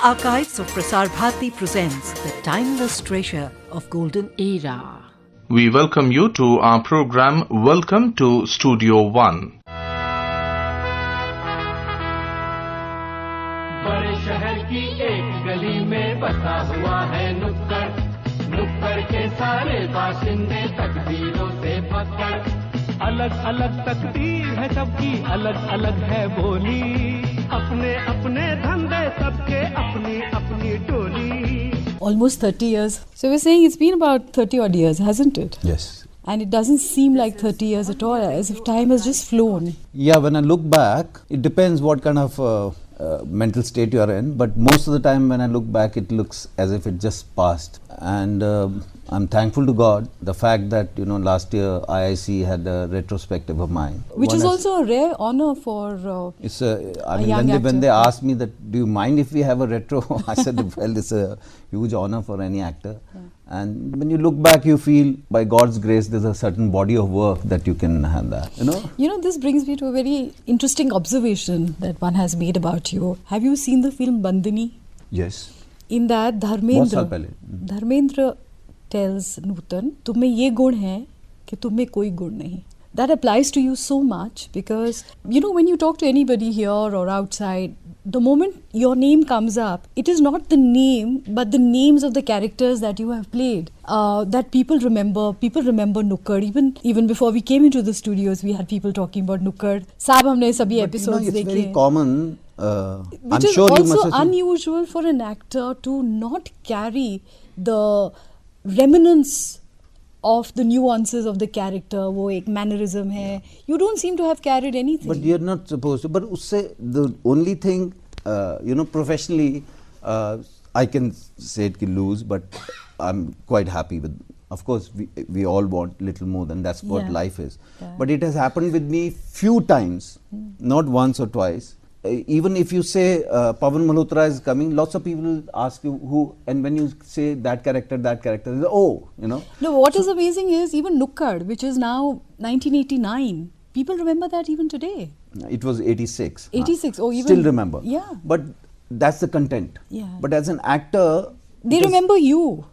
Archives of Prasar Bharati presents the timeless treasure of golden era. We welcome you to our program Welcome to Studio One. बड़े शहर की एक गली में बसा हुआ है नुक्कड़, नुक्कड़ के सारे बाशिंदे तकदीरों से पकड़। अलग अलग तकदीर है सबकी, अलग अलग है बोली, अपने अपने धंधे सबके अपनी अपनी टोली। Almost 30 years. So we're saying it's been about 30 odd years, hasn't it? Yes. And it doesn't seem like 30 years at all, as if time has just flown. Yeah, when I look back, it depends what kind of mental state you are in, but most of the time when I look back, it looks as if it just passed. And I'm thankful to God, the fact that, last year IIC had a retrospective of mine. Which is also a rare honor for it's when young they asked me that, do you mind if we have a retro? I said, well, it's a huge honor for any actor. Yeah. And when you look back, you feel, by God's grace, there's a certain body of work that you can have that, this brings me to a very interesting observation that one has made about you. Have you seen the film Bandini? Yes. In that, Dharmendra tells Nutan, "Tumhe ye gun hai कि तुम्हें कोई गुण नहीं." That applies to you so much because, when you talk to anybody here or outside, the moment your name comes up, it is not the name, but the names of the characters that you have played that people remember. People remember Nukkad. Even before we came into the studios, we had people talking about Nukkad. Saab, humne sabhi episodes it's dekhe. very common. Which I'm is sure you also must have unusual for an actor to not carry the remnants of the nuances of the character. वो एक mannerism है. You don't seem to have carried anything. But you're not supposed to. But usse, the only thing, professionally, I can say it ki lose, but I'm quite happy with. Of course, we all want little more than that's what life is. Yeah. But it has happened with me few times, not once or twice. Even if you say Pavan Malhotra is coming, lots of people ask you who, and when you say that character, they say, oh, No, what is amazing is even Nukkad, which is now 1989, people remember that even today. It was 86. 86, or even... Still remember. Yeah. But that's the content. Yeah. But as an actor... They remember you.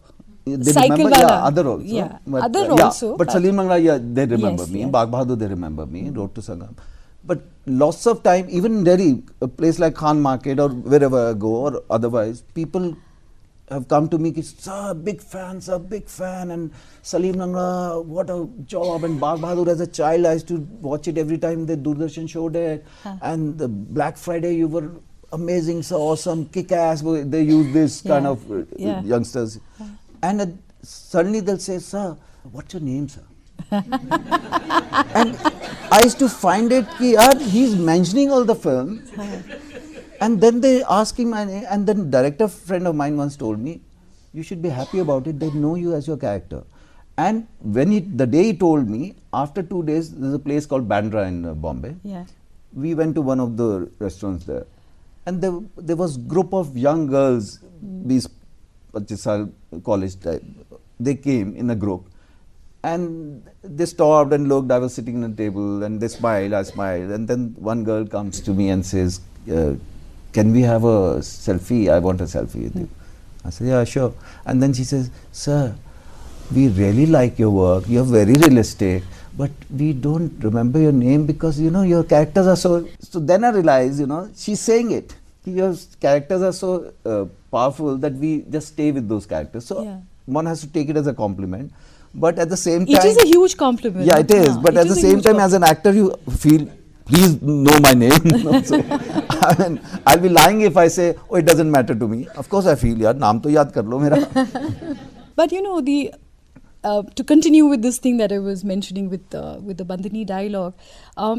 They Cycle remember, wala. Other also. Yeah, but, other also. But Salim Nangla, they remember yes, me. Yes. Bagh Bahadur, they remember me. Road to Sangam. But lots of time, even in Delhi, a place like Khan Market or wherever I go or otherwise, people have come to me, sir, big fan, and Salim Nangla, what a job. And Bagh Bahadur, as a child, I used to watch it every time the Doordarshan showed it. And the Black Friday, you were amazing, so awesome, kick-ass. They use this kind of youngsters. And suddenly they'll say, sir, what's your name, sir? And I used to find it he's mentioning all the film, and then they ask him my name, and then director friend of mine once told me, you should be happy about it, they know you as your character. And when the day he told me, after 2 days, there's a place called Bandra in Bombay. Yeah. We went to one of the restaurants there, and there was group of young girls, these 25 saal college type, they came in a group. And they stopped and looked. I was sitting at a table and they smiled, I smiled. And then one girl comes to me and says, can we have a selfie? I want a selfie with you. I said, yeah, sure. And then she says, sir, we really like your work. You're very realistic. But we don't remember your name because, your characters are so... So then I realized, she's saying it. Your characters are so powerful that we just stay with those characters. So one has to take it as a compliment. But at the same time... It is a huge compliment. Yeah, it is. But at the same time, as an actor, you feel, please know my name. So, I'll be lying if I say, oh, it doesn't matter to me. Of course I feel, naam to yaad kar lo mera. But to continue with this thing that I was mentioning with the Bandhani dialogue,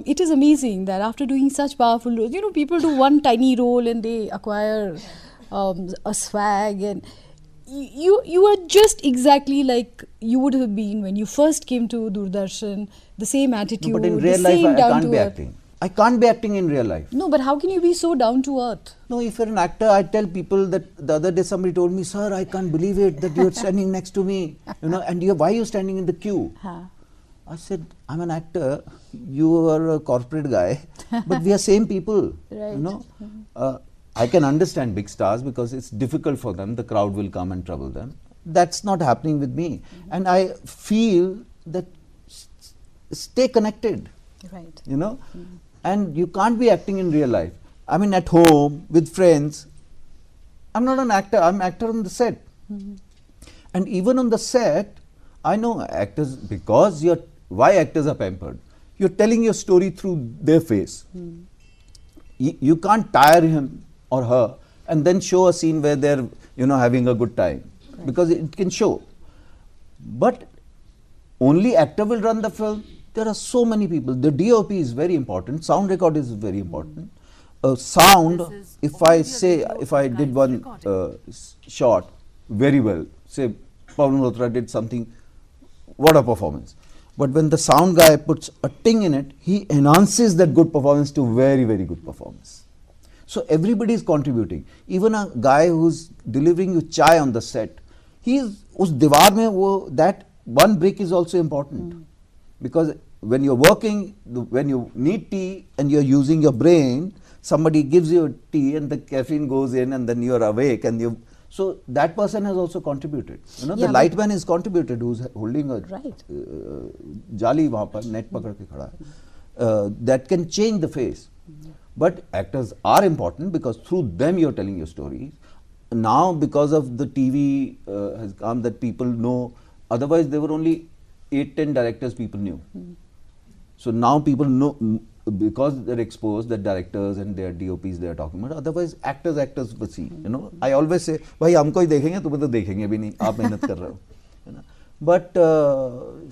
it is amazing that after doing such powerful roles, people do one tiny role and they acquire a swag, and you are just exactly like you would have been when you first came to Doordarshan, the same attitude, but in real the life, same I down can't to be earth. acting. I can't be acting in real life. No, but how can you be so down to earth? No, if you're an actor, I tell people that the other day somebody told me, sir, I can't believe it that you're standing next to me, and why are you standing in the queue? I said, I'm an actor, you are a corporate guy, but we are same people, Right. I can understand big stars because it's difficult for them. The crowd will come and trouble them. That's not happening with me. And I feel that stay connected. Right. You know, and you can't be acting in real life. I mean, at home with friends. I'm not an actor. I'm an actor on the set. And even on the set, I know actors, because why actors are pampered. You're telling your story through their face. You can't tire him or her and then show a scene where they're, you know, having a good time, because it can show. But only actor will run the film. There are so many people. The DOP is very important. Sound record is very important. Sound, if I did one shot very well, say Pavan Malhotra did something, what a performance. But when the sound guy puts a ting in it, he enhances that good performance to very, very good performance. So everybody is contributing. Even a guy who's delivering you chai on the set, that one brick is also important. Because when you're working, when you need tea and you're using your brain, somebody gives you a tea and the caffeine goes in and then you're awake and you. So that person has also contributed. You know, the light man is contributed, who's holding a jali wahan par, net pakad ke khada hai. That can change the face. But actors are important because through them you're telling your stories. Now because of the TV has come that people know, otherwise there were only 8-10 directors people knew. So now people know, because they're exposed, that directors and their DOPs they are talking about. Otherwise actors will see. You know, I always say, "Bhai, humko hi dekhenge, tumhe to dekhenge bhi nahi. Aap mehnat kar rahe ho." You know? But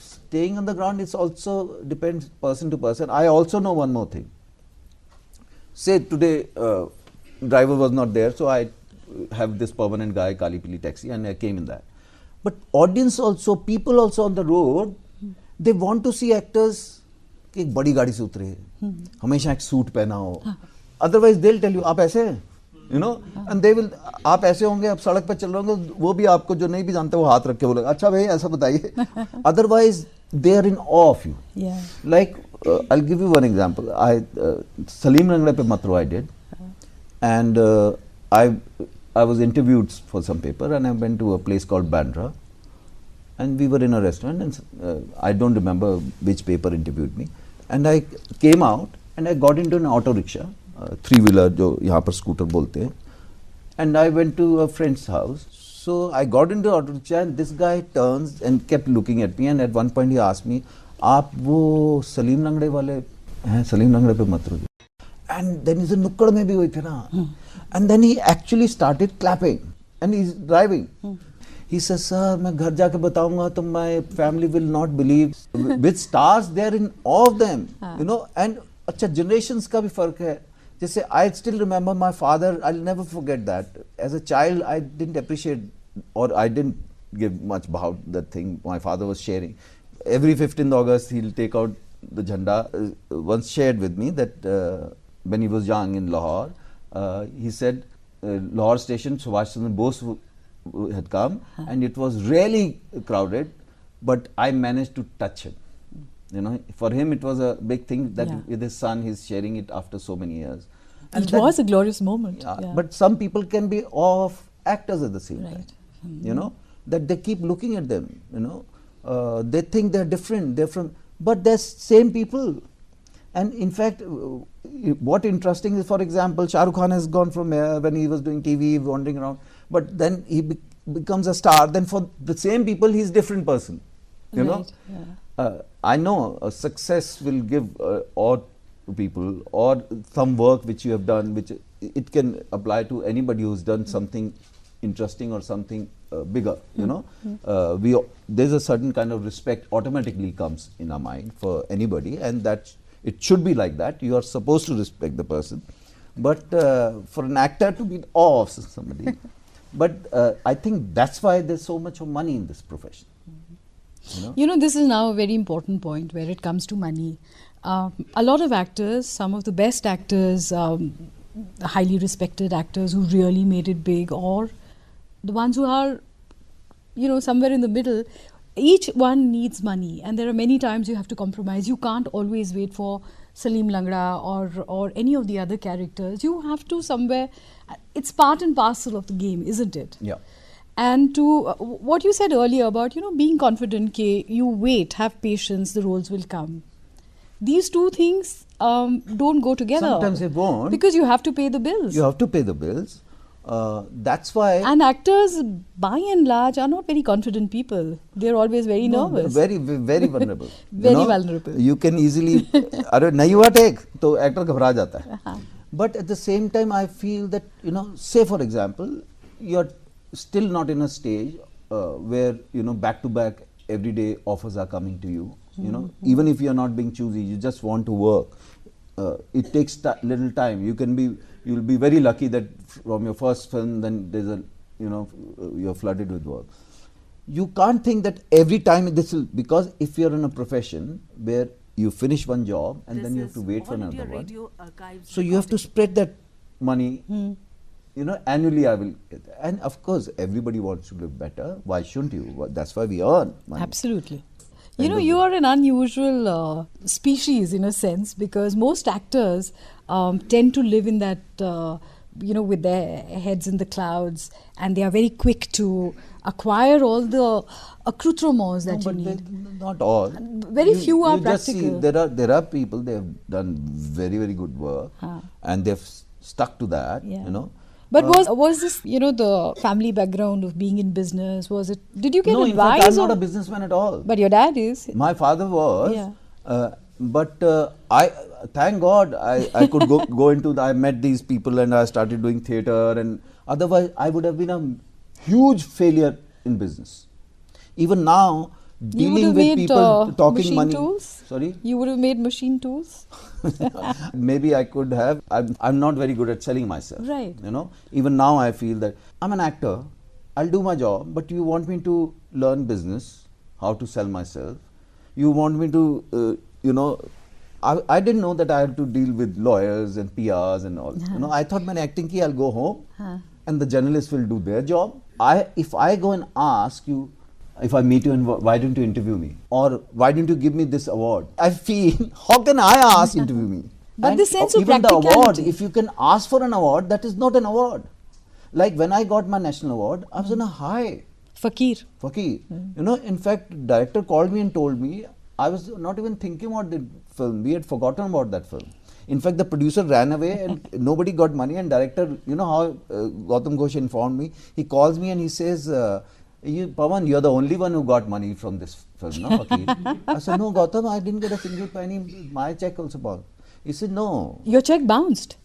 staying on the ground, it's also depends person to person. I also know one more thing. Say today driver was not there, so I have this permanent guy, Kali Pili taxi, and I came in that. But audience also, people also on the road, they want to see actors कि एक बड़ी गाड़ी से उतरे, हमेशा एक suit पहना हो. Otherwise they'll tell you, आप ऐसे हैं, you know, and they will, आप ऐसे होंगे, आप सड़क पर चल रहे होंगे, वो भी आपको जो नहीं भी जानते वो हाथ रख के बोलेगा, अच्छा भाई ऐसा बताइए. Otherwise they are in awe of you. Yeah. Like I'll give you one example. Salim Rangde pe Matro I did, and I was interviewed for some paper, and I went to a place called Bandra. And we were in a restaurant, and I don't remember which paper interviewed me. And I came out and I got into an auto rickshaw, three-wheeler, जो यहाँ पर scooter बोलते हैं. And I went to a friend's house. So I got into auto rickshaw, and this guy turns and kept looking at me. And at one point he asked me, "आप वो सलीम रंगड़े वाले हैं? सलीम रंगड़े पे मत रुकिए." And then he said, "नुक्कड़ में भी वही थे ना." And then he actually started clapping, and he's driving. He says, "Sir, मैं घर जाके बताऊंगा तो my family will not believe." With stars, they're in awe of them, you know. And अच्छा generations का भी फर्क है. जैसे I still remember my father. I'll never forget that. As a child, I didn't appreciate, or I didn't give much about the thing my father was sharing. Every 15th August, he'll take out the jhanda. Once shared with me that when he was young in Lahore, he said Lahore station, Subhash Chandra Bose had come, and it was really crowded, but I managed to touch him. You know, for him it was a big thing that with his son he's sharing it after so many years. And it was a glorious moment. But some people can be awe of actors at the same time. You know, that they keep looking at them. You know, they think they're different. They're from, but they're same people. And in fact, what interesting is, for example, Shah Rukh Khan has gone from here when he was doing TV, wandering around. But then he becomes a star. Then for the same people, he's a different person. You know, I know success will give awe to people, or some work which you have done, which it can apply to anybody who's done something interesting or something bigger. You know, there's a certain kind of respect automatically comes in our mind for anybody, and that it should be like that. You are supposed to respect the person, but for an actor to be in awe of somebody. But I think that's why there's so much of money in this profession. You know, this is now a very important point where it comes to money. A lot of actors, some of the best actors, highly respected actors who really made it big, or the ones who are, you know, somewhere in the middle, each one needs money, and there are many times you have to compromise. You can't always wait for Salim Langra or any of the other characters, you have to somewhere, it's part and parcel of the game, isn't it? Yeah. And to what you said earlier about, being confident, you wait, have patience, the roles will come. These two things don't go together. Sometimes it won't. Because you have to pay the bills. You have to pay the bills. That's why. And actors, by and large, are not very confident people. They're always very nervous. Very, very vulnerable. Very vulnerable. You can easily, अरे नहीं हुआ take, तो actor घबरा जाता है. But at the same time, I feel that, say for example, you're still not in a stage where, back to back, every day offers are coming to you. Even if you're not being choosy, you just want to work. It takes little time. You'll be very lucky that from your first film, then there's you're flooded with work. You can't think that every time this will, because if you're in a profession where you finish one job and then you have to wait for another one. So you have to spread that money. Annually I will get that. And of course, everybody wants to live better. Why shouldn't you? That's why we earn money. Absolutely. You are an unusual species in a sense, because most actors tend to live in that, with their heads in the clouds, and they are very quick to acquire all the accoutrements that you need. Not all. Very few are practical. Just see, there are people, they have done very, very good work, and they've stuck to that, But was this, the family background of being in business, did you get no, advice? No, in fact, I'm not a businessman at all. But your dad is. My father was, but thank God, I could go into, I met these people and I started doing theatre, and otherwise I would have been a huge failure in business. Even now, dealing with people, talking money. Tools? Sorry? You would have made machine tools? Maybe I could have. I'm not very good at selling myself. Right. Even now I feel that I'm an actor. I'll do my job, but you want me to learn business, how to sell myself. You want me to, I didn't know that I had to deal with lawyers and PRs and all. I thought when acting ki, I'll go home and the journalists will do their job. If I go and ask you, if I meet you and why don't you interview me? Or why didn't you give me this award? I feel, how can I ask interview me? But the sense of even practicality. The award, if you can ask for an award, that is not an award. Like when I got my national award, I was on a high. Fakir. In fact, director called me and told me, I was not even thinking about the film. We had forgotten about that film. In fact, the producer ran away and nobody got money, and director, how Gautam Ghosh informed me, he calls me and he says, Pavan, you're the only one who got money from this film, no, Fakir? I said, no, Gautam, I didn't get a single penny. My check also bounced. He said, no. Your check bounced?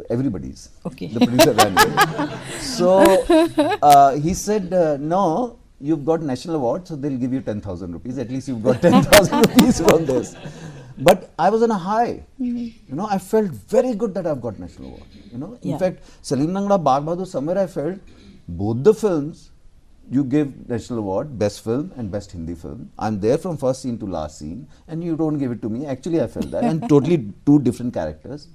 Everybody's. Okay. The producer ran away. So he said, no, you've got national award, so they'll give you 10,000 rupees. At least you've got 10,000 rupees from this. But I was on a high. I felt very good that I've got national award. In fact, Salim Langra, Bagh Bahadur, somewhere I felt both the films, you give national award, best film and best Hindi film. I'm there from first scene to last scene, and you don't give it to me. Actually, I felt that. And totally two different characters.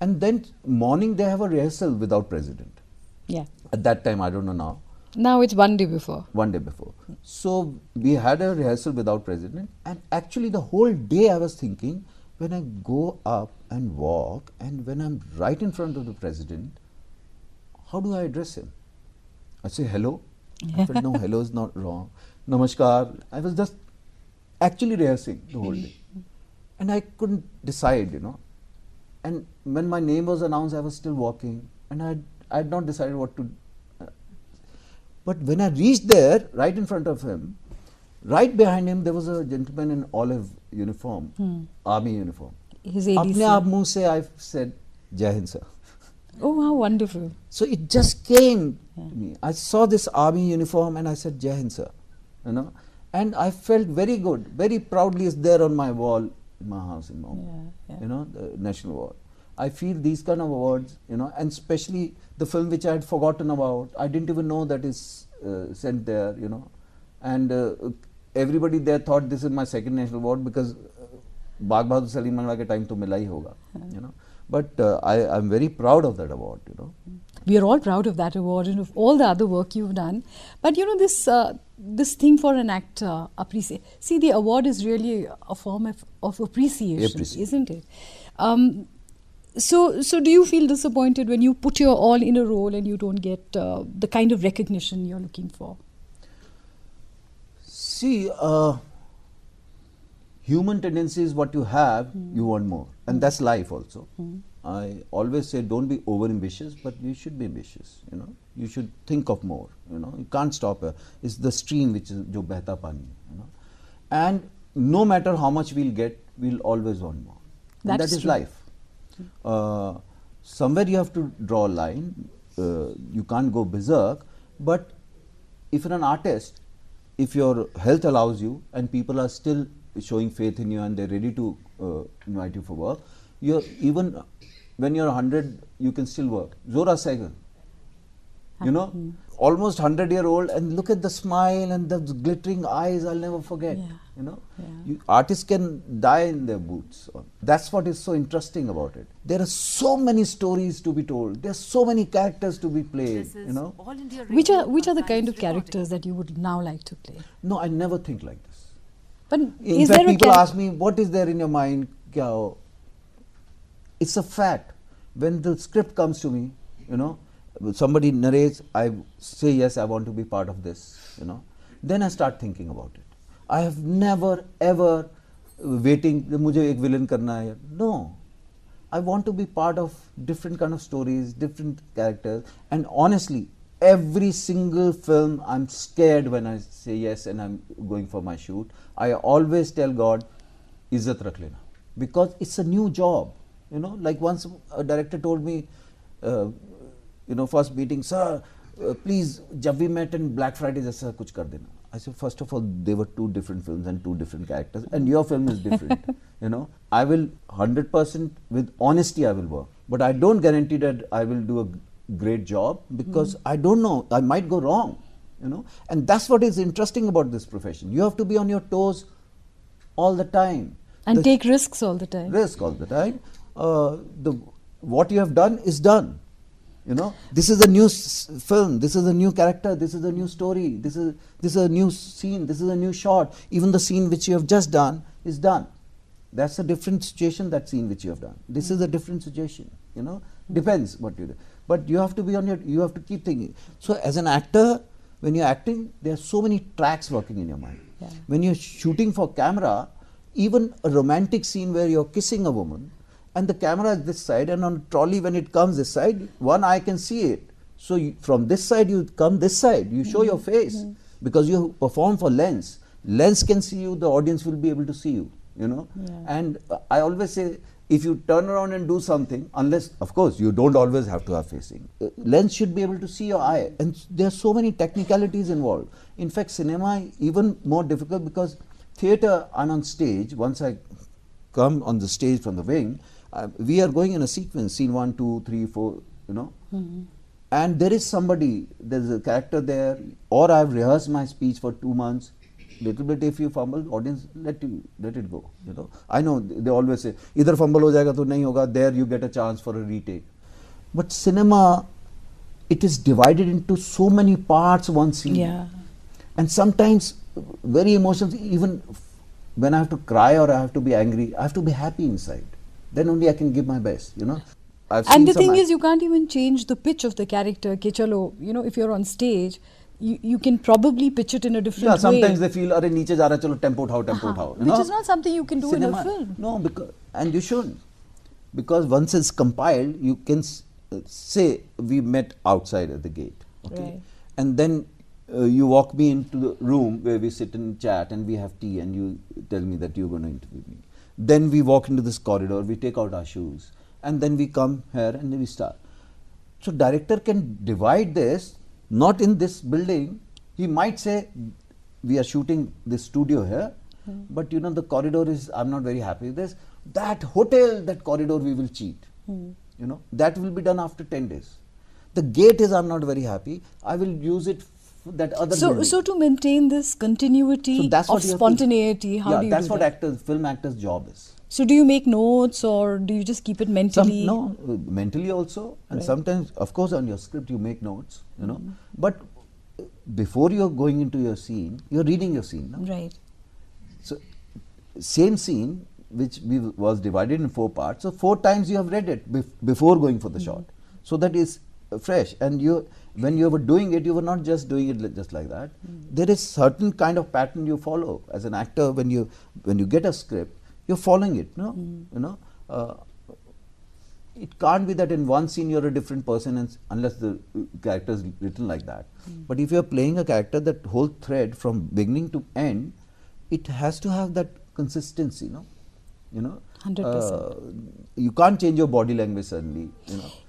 And then morning they have a rehearsal without president. Yeah. At that time, I don't know now. Now it's one day before. One day before. So we had a rehearsal without president, and actually the whole day I was thinking, when I go up and walk, and when I'm right in front of the president, how do I address him? I say hello. I felt no, hello is not wrong. Namaskar. I was just actually rehearsing the whole day. And I couldn't decide, And when my name was announced, I was still walking, and I had not decided what to. But when I reached there, right in front of him, right behind him, there was a gentleman in olive uniform, army uniform. His ADC. Apne aap muh se I said, Jai Hind sir. Oh, how wonderful. So it just came to me. I saw this army uniform and I said, Jai Hind sir. And I felt very good, very proudly. It's there on my wall in my house in Mumbai. The national award. I feel these kind of awards, and especially the film which I had forgotten about. I didn't even know that is sent there, And everybody there thought this is my second national award because Bagh Bahadur Salim Langra ke time to mila hi hoga, But I'm very proud of that award, we are all proud of that award and of all the other work you've done. But you know, this thing for an actor, see, the award is really a form of appreciation, isn't it? So do you feel disappointed when you put your all in a role and you don't get the kind of recognition you're looking for? See, human tendency is what you have, you want more. And that's life also. I always say don't be over ambitious, but you should be ambitious, you know. You should think of more, you know. You can't stop. It's the stream which is jo behta pani, you know. And no matter how much we'll get, we'll always want more. And that is true. Life. Somewhere you have to draw a line. You can't go berserk. But if you're an artist, if your health allows you and people are still showing faith in you and they're ready to invite you for work, you're even when you're 100, you can still work. Zora Sehgal, you know, almost 100-year-old, and look at the smile and the glittering eyes. I'll never forget. You know, artists can die in their boots. That's what is so interesting about it. There are so many stories to be told. There are so many characters to be played. You know, which are the kind of characters that you would now like to play? No, I never think like this. But in fact, people ask me, what is there in your mind? Kya ho? It's a fact. When the script comes to me, you know, somebody narrates, I say yes, I want to be part of this, you know. Then I start thinking about it. I have never ever waiting, mujhe ek villain karna hai. No. I want to be part of different kind of stories, different characters. And honestly, every single film, I'm scared when I say yes and I'm going for my shoot. I always tell God, izzat rakh lena. Because it's a new job. You know, like once a director told me, you know, first meeting, sir, please, jab we met in Black Friday, jaisa kuch kar dena. I said, first of all, they were two different films and two different characters, and your film is different. You know, I will 100% with honesty I will work, but I don't guarantee that I will do a great job because I don't know, I might go wrong. You know, and that's what is interesting about this profession. You have to be on your toes all the time and take risks all the time. Risk all the time. What you have done is done. You know, this is a new film, this is a new character, this is a new story, this is a new scene, this is a new shot. Even the scene which you have just done is done. That's a different situation, that scene which you have done. This is a different situation, you know, depends what you do. But you have to be on your, you have to keep thinking. So as an actor, when you're acting, there are so many tracks working in your mind. When you're shooting for camera, even a romantic scene where you're kissing a woman, and the camera is this side, and on trolley when it comes this side, one eye can see it. So you, from this side you come this side, you show your face because you perform for lens. Lens can see you, the audience will be able to see you, you know. And I always say, if you turn around and do something, unless, of course, you don't always have to have facing. Lens should be able to see your eye, and there are so many technicalities involved. In fact, cinema even more difficult because theatre, I'm on stage, once I come on the stage from the wing, we are going in a sequence, scene 1, 2, 3, 4, you know. And there is somebody, there is a character there, or I have rehearsed my speech for 2 months. Little bit if you fumble, audience let it go. You know, I know they always say, either fumble ho jayega to nahi hoga. There you get a chance for a retake. But cinema, it is divided into so many parts, one scene. And sometimes very emotional. Even when I have to cry or I have to be angry, I have to be happy inside. Then only I can give my best, you know. And the thing is, you can't even change the pitch of the character. Ke chalo, you know, if you're on stage, you can probably pitch it in a different way. Sometimes they feel, arey niche ja raha, chalo tempo uthao, tempo uthao. Which is not something you can do in a film. No, because, and you shouldn't. Because once it's compiled, you can say, we met outside at the gate. Okay? And then you walk me into the room where we sit and chat and we have tea and you tell me that you're going to interview me. Then we walk into this corridor, we take out our shoes, and then we come here and then we start. So director can divide this, not in this building. He might say, we are shooting this studio here, but you know the corridor is, I'm not very happy with this. That hotel, that corridor we will cheat. You know, that will be done after 10 days. The gate is, I'm not very happy, I will use it that other building. So to maintain this continuity of spontaneity, how do you do that? That's what film actors' job is. So do you make notes or do you just keep it mentally? Mentally also, and Right. sometimes, of course, on your script you make notes, you know. But before you're going into your scene, you're reading your scene. No? Right. So, same scene which was divided in 4 parts. So 4 times you have read it before going for the shot, so that is fresh. And when you were doing it, you were not just doing it just like that. There is certain kind of pattern you follow as an actor. When you get a script, you're following it. No, you know. It can't be that in one scene you're a different person, unless the character is written like that. But if you're playing a character, that whole thread from beginning to end, it has to have that consistency, no? You know, 100%. You can't change your body language suddenly.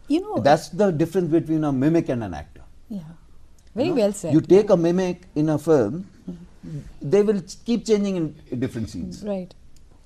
You know, That's the difference between a mimic and an actor. Yeah. Very You know? well said. You take a mimic in a film, they will keep changing in different scenes. Right.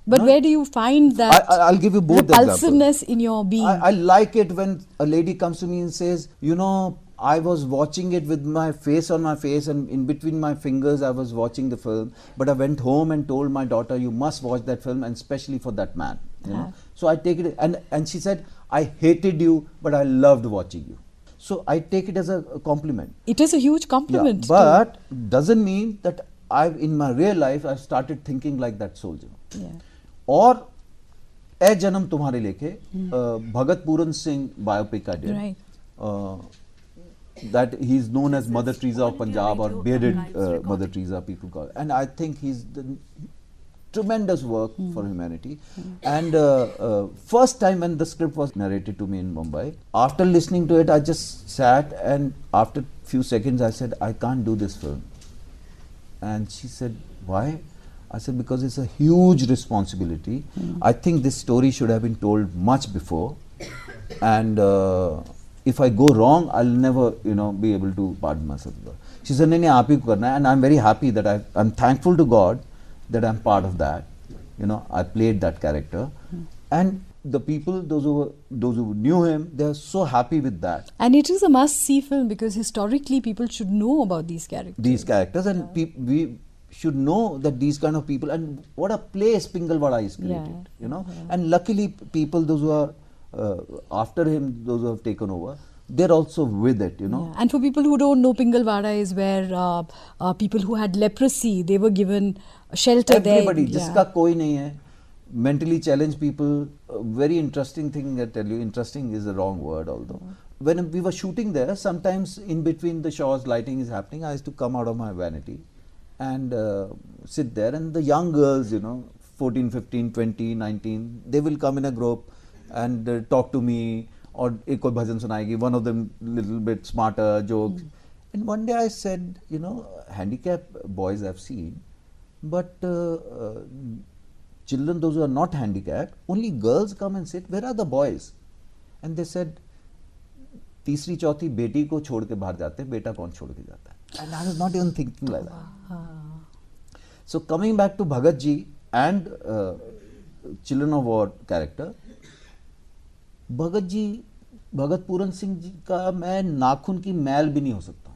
But No? where do you find that I'll give you both examples. repulsiveness in your being? I like it when a lady comes to me and says, you know, I was watching it with my face on my face, and in between my fingers I was watching the film, but I went home and told my daughter, you must watch that film, and especially for that man. You know? So I take it, and she said, I hated you, but I loved watching you. So I take it as a compliment. It is a huge compliment. But doesn't mean that in my real life I've started thinking like that soldier. Yeah. और ए जन्म तुम्हारे लेके Bhagat Puran Singh biopic I did. Right. That he's known as Mother Teresa of Punjab, or bearded Mother Teresa, people call it. And I think he's done tremendous work for humanity. And first time when the script was narrated to me in Mumbai, after listening to it, I just sat, and after few seconds I said, I can't do this film. And she said, why? I said, because it's a huge responsibility. I think this story should have been told much before. And if I go wrong, I'll never, be able to pardon myself. She said, "नहीं आप ही को करना है." And I'm very happy that I'm thankful to God that I'm part of that. I played that character. And the people, those who knew him, they're so happy with that. And it is a must-see film because historically people should know about these characters. And we should know that these kind of people, and what a place Pingalwada is created, And luckily people, those who are after him, those who have taken over, they're also with it, Yeah. And for people who don't know, Pingalwada is where people who had leprosy, they were given shelter Everybody, there. jiska koi nahi hai, mentally challenged people. Very interesting thing I tell you. Interesting is the wrong word, although. When we were shooting there, sometimes in between the shots, lighting is happening, I used to come out of my vanity and sit there, and the young girls, 14, 15, 20, 19, they will come in a group and talk to me, or ek koi bhajan sunayegi, one of them little bit smarter jokes. And one day I said, handicapped boys I've seen, but children, those who are not handicapped, only girls come and sit. Where are the boys? And they said, तीसरी चौथी बेटी को छोड़ के बाहर जाते हैं, बेटा कौन छोड़ के जाता है? And I was not even thinking like that. So coming back to Bhagat ji and Children of War character, भगत पूरन सिंह जी का मैं नाखून की मैल भी नहीं हो सकता.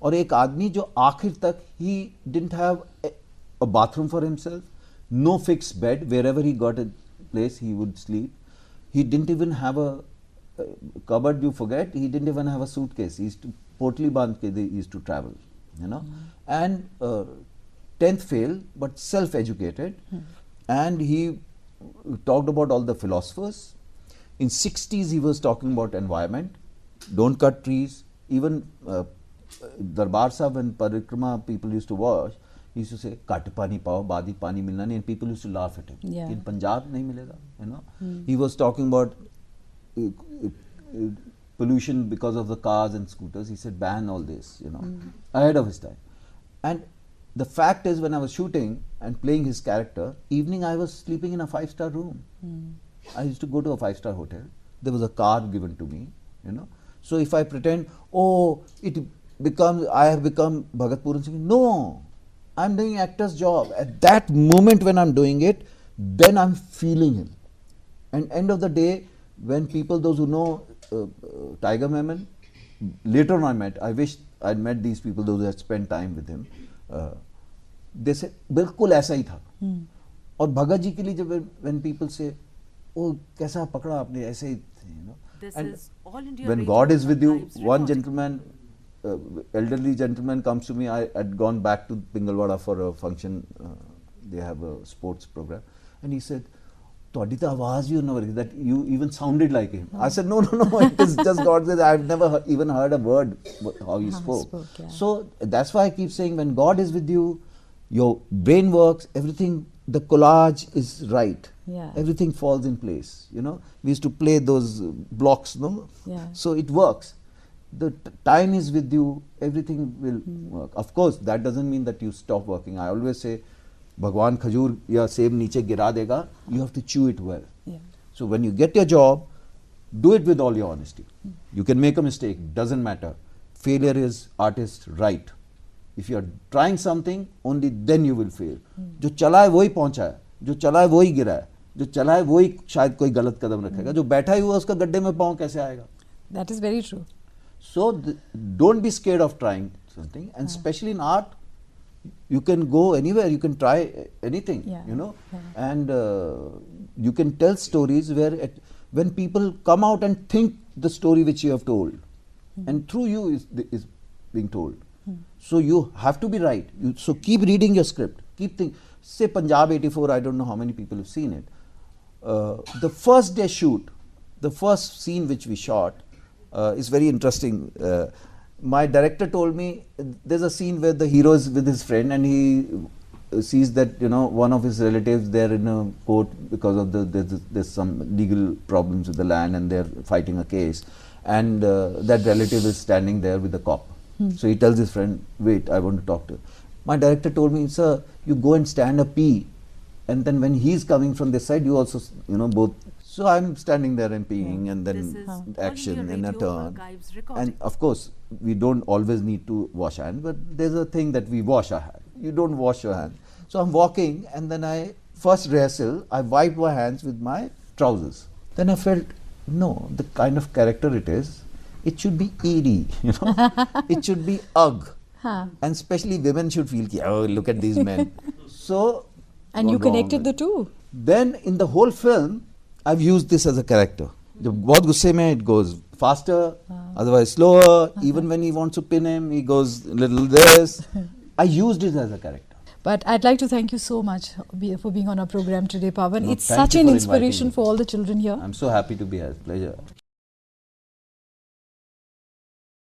और एक आदमी जो आखिर तक, he didn't have a bathroom for himself, no fixed bed, wherever he got a place he would sleep. He didn't even have a cupboard, you forget, he didn't even have a suitcase. He used to potli bandh ke he used to travel, And 10th fail, but self-educated. And he talked about all the philosophers. In 60s he was talking about environment, don't cut trees. Even Darbar Sahib, when Parikrama people used to wash, he used to say, cut pani pao, badi pani milna nahi, and people used to laugh at him. Yeah. In Punjab nahi milega, He was talking about pollution because of the cars and scooters. He said, ban all this, ahead of his time. And the fact is, when I was shooting and playing his character, evening I was sleeping in a 5-star room. I used to go to a 5-star hotel. There was a car given to me, So if I pretend, I have become Bhagat Pooran Singh. No, I'm doing actor's job. At that moment when I'm doing it, then I'm feeling him. And end of the day, when people, those who know Tiger Memon, later on I wish I'd met these people, those who had spent time with him. They said, बिल्कुल ऐसा ही था. और भगत जी के लिए जब when people say, oh कैसा पकड़ा आपने ऐसे ही, you know. This And is all India when Radio God is with you, archives one recording. gentleman, elderly gentleman comes to me. I had gone back to Pingalwada for a function. They have a sports program, and he said, "Todi ta awaaz hi unna vargi, that you even sounded like him." I said, "No, it is just God says. I've never even heard a word how he spoke." yeah. So that's why I keep saying, when God is with you, your brain works. Everything, the collage is right. Yeah. Everything falls in place. You know, we used to play those blocks, no? Yeah. So it works. The time is with you. Everything will work. Of course, that doesn't mean that you stop working. I always say, Bhagwan khajur ya seb niche gira dega. You have to chew it well. Yeah. So when you get your job, do it with all your honesty. You can make a mistake. Doesn't matter. Failure is artist's right. If you are trying something, only then you will fail. जो चला है वही पहुंचा है, जो चला है वही गिरा है, जो चला है वही शायद कोई गलत कदम रखेगा, जो बैठा ही हुआ उसका गड्ढे में पाँव कैसे आएगा? That is very true. So don't be scared of trying something, and especially in art, you can go anywhere, you can try anything, Yeah. you know, Yeah. and you can tell stories where when people come out and think the story which you have told, and through you is being told. So you have to be right. So keep reading your script. Keep thinking. Say Punjab 84, I don't know how many people have seen it. The first day shoot, the first scene which we shot is very interesting. My director told me there's a scene where the hero is with his friend and he sees that, you know, one of his relatives, they're in a court because of there's some legal problems with the land and they're fighting a case, and that relative is standing there with the cop. So he tells his friend, wait, I want to talk to him. My director told me, sir, you go and stand a P, and then when he's coming from this side, you also, you know, both. So I'm standing there and peeing, and then This is All action India and a Radio turn. archives recording. And of course, we don't always need to wash hands, but there's a thing that we wash our hands. You don't wash your hands. So I'm walking, and then first rehearsal, I wiped my hands with my trousers. Then I felt, no, the kind of character it is, it should be eerie, you know. It should be ugh. And especially women should feel, oh, look at these men. So, And you gone wrong connected with- the two. Then in the whole film, I've used this as a character. जब बहुत गुस्से में, it goes faster, otherwise slower. Even when he wants to pin him, he goes little this. I used it as a character. But I'd like to thank you so much for being on our program today, Pavan. No, it's thank such you an for inviting inspiration me. for all the children here. I'm so happy to be here. Pleasure.